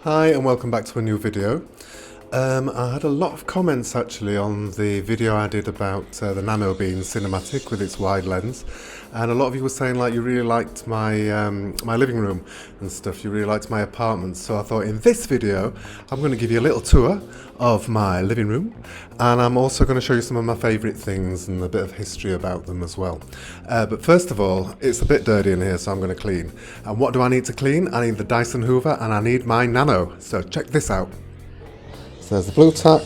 Hi and welcome back to a new video. I had a lot of comments actually on the video I did about the Nano being cinematic with its wide lens, and a lot of you were saying like you really liked my my living room and stuff, you really liked my apartment, so I thought in this video I'm going to give you a little tour of my living room, and I'm also going to show you some of my favourite things and a bit of history about them as well. But first of all, it's a bit dirty in here, so I'm going to clean. And what do I need to clean? I need the Dyson Hoover and I need my Nano, so check this out. So there's the blue tack.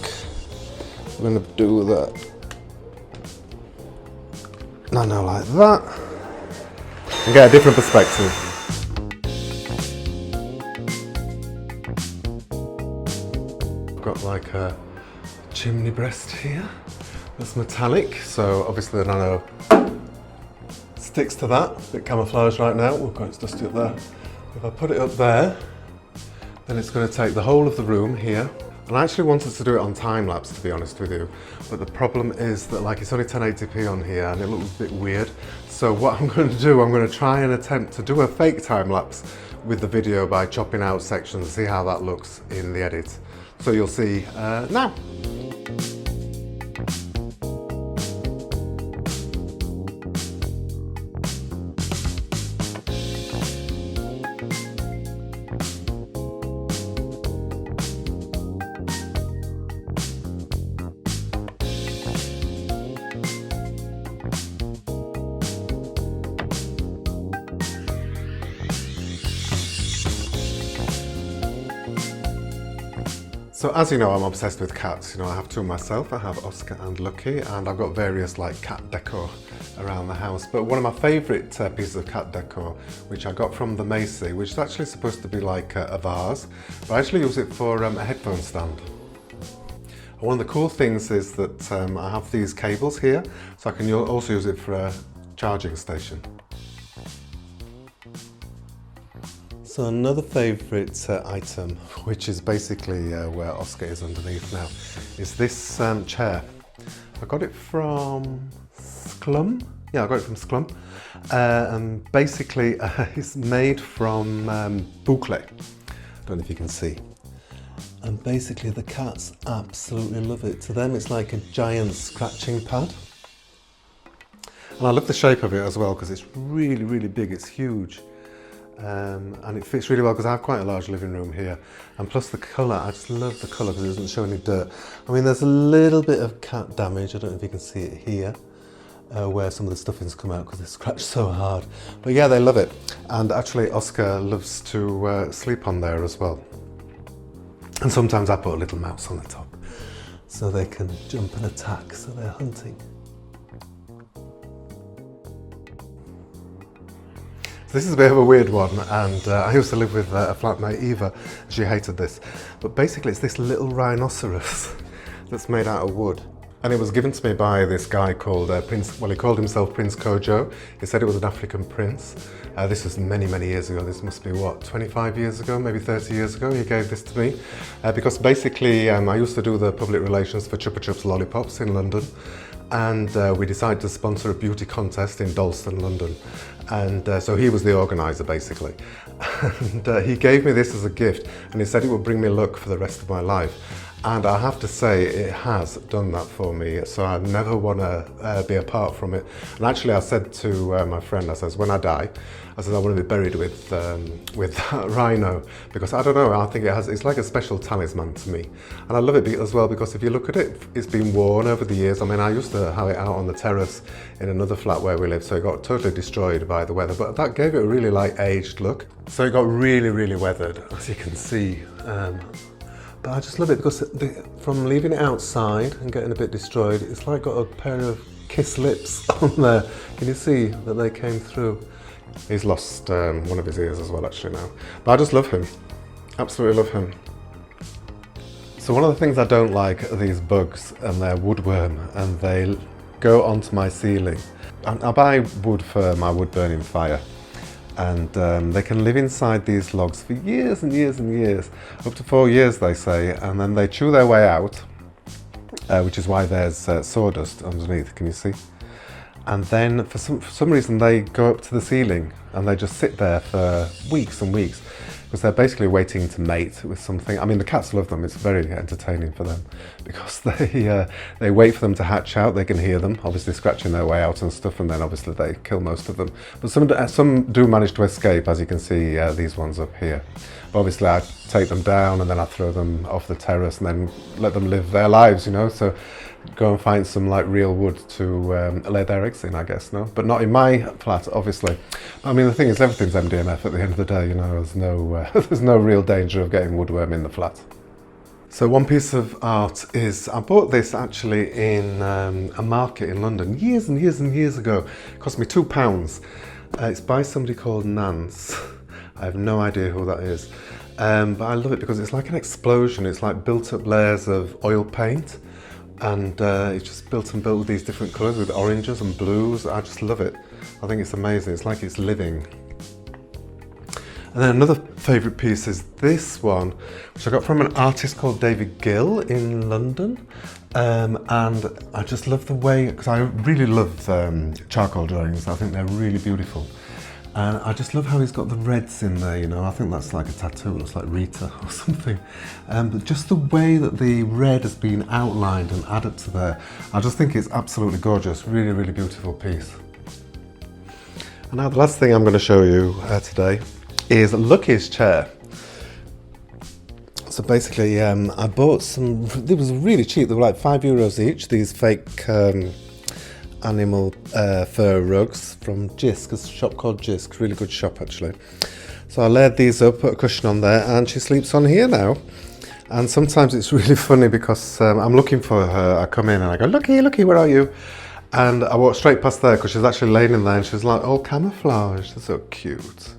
I'm going to do the Nano like that and get a different perspective. I've got like a chimney breast here that's metallic, so obviously the Nano sticks to that. A bit camouflaged right now. Oh god, it's dusty up there. If I put it up there, then it's going to take the whole of the room here. And I actually wanted to do it on time-lapse, to be honest with you, but the problem is that like it's only 1080p on here and it looks a bit weird. So what I'm going to do, I'm going to try and attempt to do a fake time-lapse with the video by chopping out sections and see how that looks in the edit. So you'll see now. So as you know, I'm obsessed with cats. You know, I have two myself. I have Oscar and Lucky, and I've got various like cat decor around the house. But one of my favourite pieces of cat decor, which I got from the Macy, which is actually supposed to be like a vase, but I actually use it for a headphone stand. And one of the cool things is that I have these cables here, so I can also use it for a charging station. So another favourite item, which is basically where Oscar is underneath now, is this chair. I got it from Sclum. Yeah, I got it from Sclum. And basically it's made from Bouclé. Don't know if you can see. And basically the cats absolutely love it. To them it's like a giant scratching pad. And I love the shape of it as well because it's really, really big, it's huge. And it fits really well because I have quite a large living room here, and plus the colour, I just love the colour because it doesn't show any dirt. I mean, there's a little bit of cat damage, I don't know if you can see it here, where some of the stuffing's come out because they scratched so hard. But yeah, they love it, and actually Oscar loves to sleep on there as well. And sometimes I put a little mouse on the top so they can jump and attack, so they're hunting. So this is a bit of a weird one, and I used to live with a flatmate, Eva. She hated this, but basically it's this little rhinoceros that's made out of wood, and it was given to me by this guy called Prince. Well, he called himself Prince Kojo. He said it was an African prince. This was many, many years ago. This must be what, 25 years ago, maybe 30 years ago. He gave this to me because basically I used to do the public relations for Chupa Chups Lollipops in London. And we decided to sponsor a beauty contest in Dalston, London. And so he was the organiser basically. And he gave me this as a gift, and he said it would bring me luck for the rest of my life. And I have to say it has done that for me, so I never want to be apart from it. And actually I said to my friend, I says, when I die, I said I want to be buried with that Rhino, because I don't know, I think it's like a special talisman to me. And I love it as well because if you look at it, it's been worn over the years. I mean, I used to have it out on the terrace in another flat where we live, so it got totally destroyed by the weather, but that gave it a really like aged look. So it got really, really weathered, as you can see. But I just love it because from leaving it outside and getting a bit destroyed, it's like got a pair of kiss lips on there. Can you see that they came through? He's lost one of his ears as well actually now. But I just love him, absolutely love him. So one of the things I don't like are these bugs, and they're woodworm, and they go onto my ceiling. I buy wood for my wood burning fire. And they can live inside these logs for years and years and years, up to 4 years they say, and then they chew their way out, which is why there's sawdust underneath, can you see? And then for some reason they go up to the ceiling and they just sit there for weeks and weeks. because they're basically waiting to mate with something. I mean, the cats love them. It's very entertaining for them because they wait for them to hatch out. They can hear them, obviously scratching their way out and stuff, and then obviously they kill most of them. But some do manage to escape, as you can see these ones up here. But obviously I take them down and then I throw them off the terrace and then let them live their lives, you know. So go and find some like real wood to lay their eggs in, I guess, no? But not in my flat, obviously. I mean, the thing is, everything's MDMF at the end of the day, you know. There's no, there's no real danger of getting woodworm in the flat. So one piece of art is, I bought this actually in a market in London years and years and years ago. It cost me £2. It's by somebody called Nance. I have no idea who that is. But I love it because it's like an explosion. It's like built up layers of oil paint. And it's just built and built with these different colours, with oranges and blues. I just love it. I think it's amazing. It's like it's living. And then another favourite piece is this one, which I got from an artist called David Gill in London. And I just love the way, because I really love charcoal drawings. I think they're really beautiful. And I just love how he's got the reds in there, you know. I think that's like a tattoo, it looks like Rita or something. But just the way that the red has been outlined and added to there, I just think it's absolutely gorgeous. Really, really beautiful piece. And now the last thing I'm going to show you today is Lucky's chair. So basically, I bought some, it was really cheap, they were like €5 each, these fake animal fur rugs from Jisk, a shop called Jisk, really good shop actually. So I laid these up, put a cushion on there, and she sleeps on here now. And sometimes it's really funny because I'm looking for her, I come in and I go, Lucky, Lucky, where are you? And I walk straight past there because she's actually laying in there and she's like all camouflaged. They're so cute.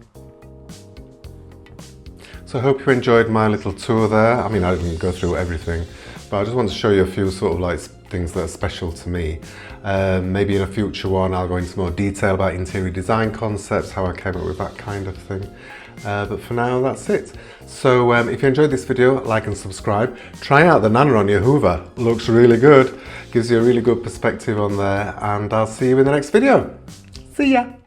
So I hope you enjoyed my little tour there. I mean, I didn't go through everything, but I just wanted to show you a few sort of like things that are special to me. Maybe in a future one I'll go into more detail about interior design concepts, how I came up with that kind of thing. But for now, that's it. So if you enjoyed this video, like and subscribe. Try out the Nano on your Hoover. Looks really good. Gives you a really good perspective on there. And I'll see you in the next video. See ya.